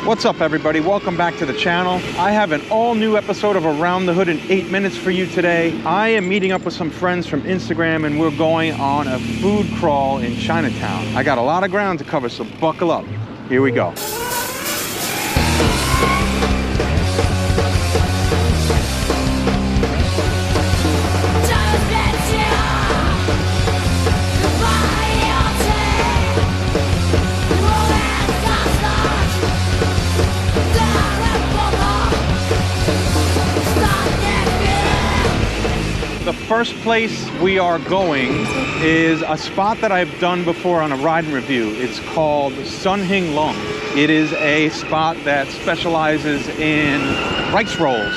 What's up, everybody? Welcome back to the channel. I have an all new episode of Around the Hood in 8 minutes for you today. I am meeting up with some friends from Instagram and we're going on a food crawl in Chinatown. I got a lot of ground to cover, so buckle up. Here we go. The first place we are going is a spot that I've done before on a ride and review. It's called Sun Hing Lung. It is a spot that specializes in rice rolls.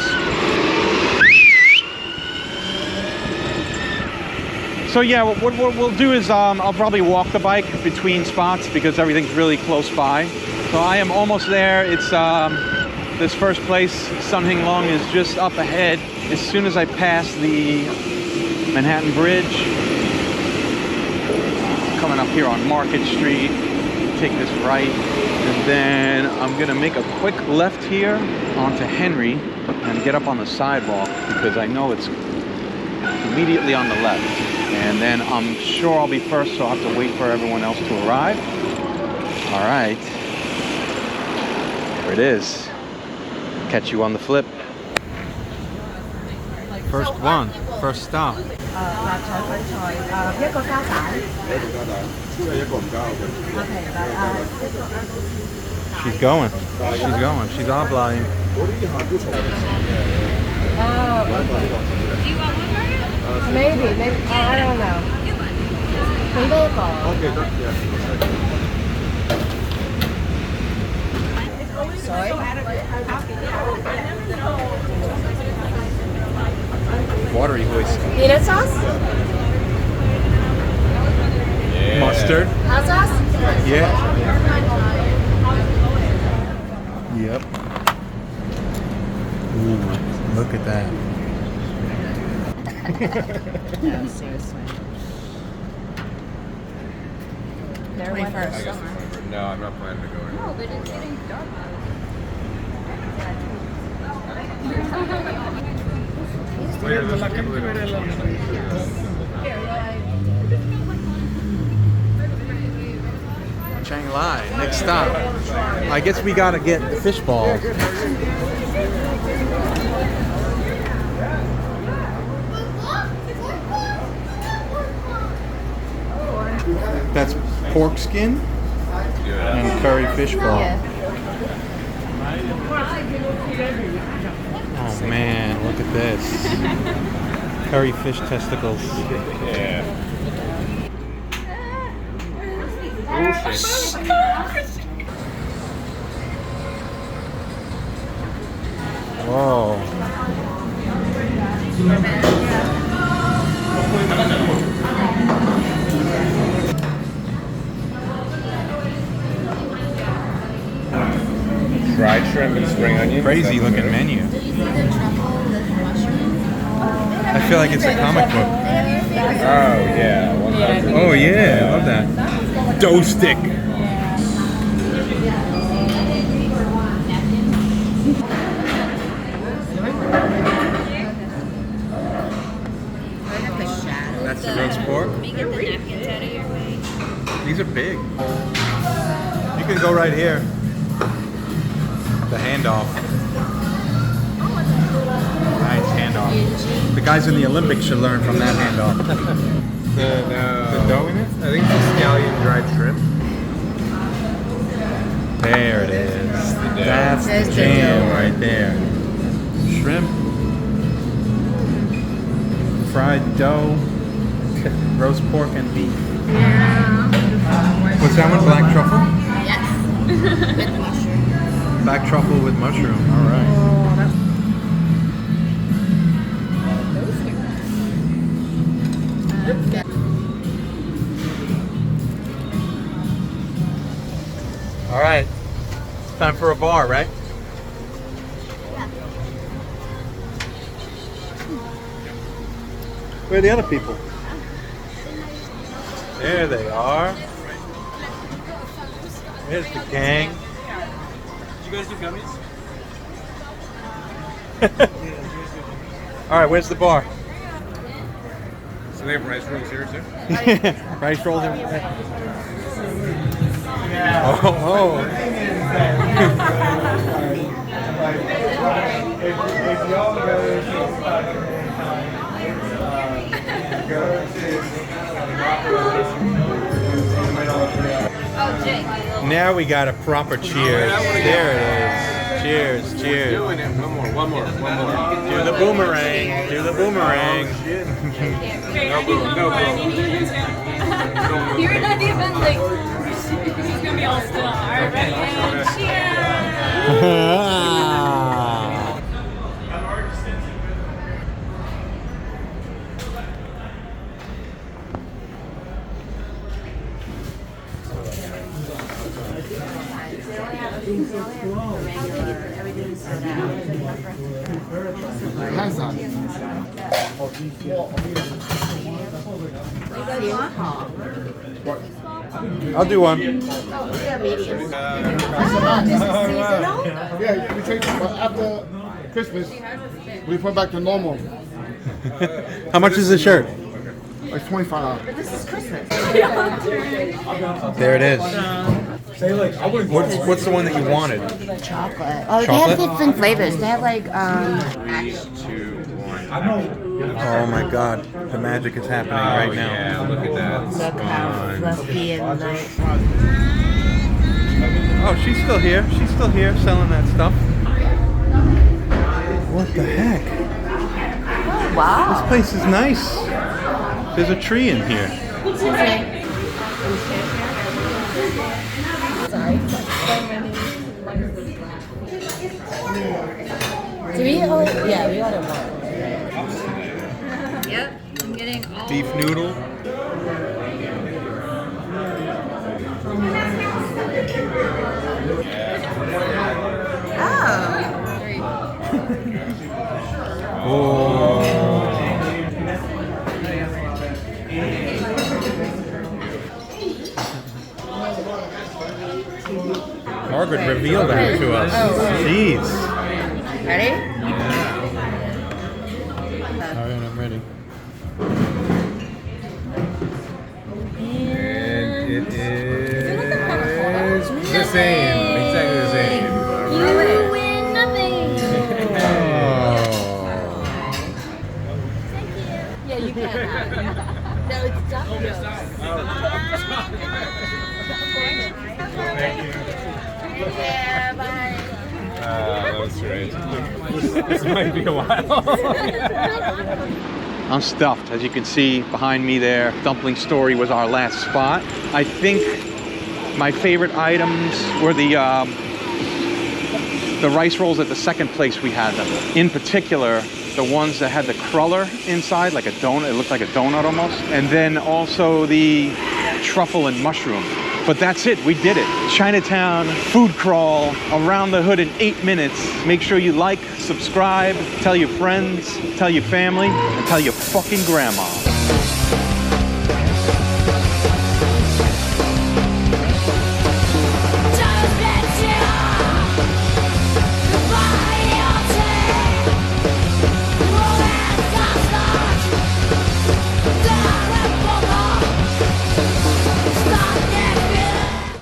So yeah, what we'll do is I'll probably walk the bike between spots because everything's really close by. So I am almost there. It's this first place, Sun Hing Lung, is just up ahead. As soon as I pass the Manhattan Bridge, coming up here on Market Street, take this right, and then I'm gonna make a quick left here onto Henry and get up on the sidewalk because I know it's immediately on the left. And then I'm sure I'll be first, so I'll have to wait for everyone else to arrive. All right, there it is. Catch you on the flip. First one, first stop. She's going. She's going. She's offline. Maybe. I don't know. Sorry. Watery voice. Peanut sauce? Yeah. Mustard. Hot sauce? Yeah. Yep. Ooh, look at that. No, seriously. They're 21st. No, I'm not planning to go in. No, but it's getting dark. Chiang Lai, next stop. I guess we gotta get the fish balls. That's pork skin and curry fish ball. Oh man, look at this. Curry fish testicles. Yeah. Whoa. Fried shrimp and spring onion. Crazy looking menu. I feel like it's a comic book. Oh yeah. 100. Oh yeah, I love that. Dough stick. That's the roast pork. These are big. You can go right here. The handoff. Nice handoff. The guys in the Olympics should learn from that handoff. The dough in it? I think it's a scallion dried shrimp. There it is. That's There's the the jam dough. right there. Shrimp, fried dough, roast pork and beef. What's that one? Black truffle? Yes. With mushroom. Black truffle with mushroom. All right. All right. It's time for a bar, right? Where are the other people? There they are. There's the gang. guys do gummies? All right, where's the bar? So they have rice rolls here too? Rice rolls. Oh. Now we got a proper cheers. There it is. Cheers, cheers. Doing it. One more. Do the boomerang. Do the boomerang. No boom. You're not even like. She's gonna be all still. Alright, ready? And cheers! Hands on. I'll do one. Yeah, we take after Christmas, we put back to normal. How much is the shirt? Like $25. There it is. What's the one that you wanted? Chocolate. Oh, they Chocolate? have different flavors. They have like 2, 1. Oh my God, the magic is happening right now. Yeah, look at that. look how fluffy and nice. Oh, she's still here. She's still here selling that stuff. What the heck? Wow. This place is nice. There's a tree in here. Do we order? Yeah, we ordered one. Yep, I'm getting all. Beef noodle. Oh. Margaret revealed that to us. Jeez. Ready? Alright, I'm ready. And it is the same. Exactly the same. You win nothing. Yeah, you can. No, it's duck Yeah, bye. That's right. This might be a while. I'm stuffed, as you can see behind me there. Dumpling Story was our last spot. I think my favorite items were the rice rolls at the second place we had them. In particular, the ones that had the cruller inside, like a donut. It looked like a donut almost. And then also the truffle and mushroom. But that's it, we did it. Chinatown food crawl around the hood in 8 minutes. Make sure you like, subscribe, tell your friends, tell your family, and tell your fucking grandma.